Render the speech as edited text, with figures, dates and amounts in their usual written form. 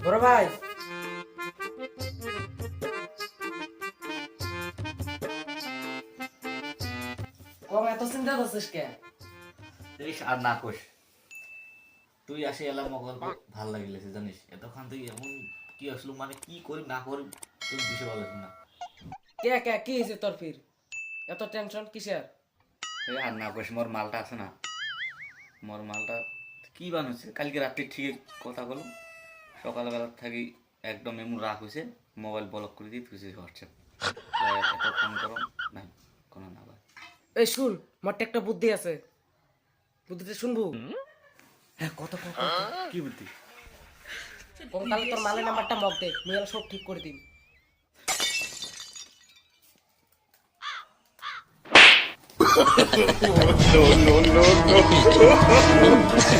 বড় ভাই কম এত চিন্তা করছিস কে? আর না কোষ তুই আসে এলাম মগল ভাল লাগিলেছে জানিস এতক্ষণ তুই এমন কি আসলো মানে কি করি না করি তুই বিষয় ভালো না কে কে কি হয়েছে তোর ফির এত টেনশন কিসের? আর না কোষ মোর মালটা আছে না মোর মালটা কি বানাচ্ছে কালকে রাত্রে ঠিক কথা বলো সকালবেলা থাকি একদম এমন রাগ হয়েছে মোবাইল ব্লক করে দিয়ে তুই হোয়াটসঅ্যাপ এত ফোন করো নাই কোনো না ভাই এই শুন, মোর একটা বুদ্ধি আছে, বুদ্ধিটা শুনবো? হ্যাঁ কত কি বুদ্ধি কম তাহলে তোর মালের নাম্বারটা মগ দে, মুই সব ঠিক করে দিন। No, no, no, no.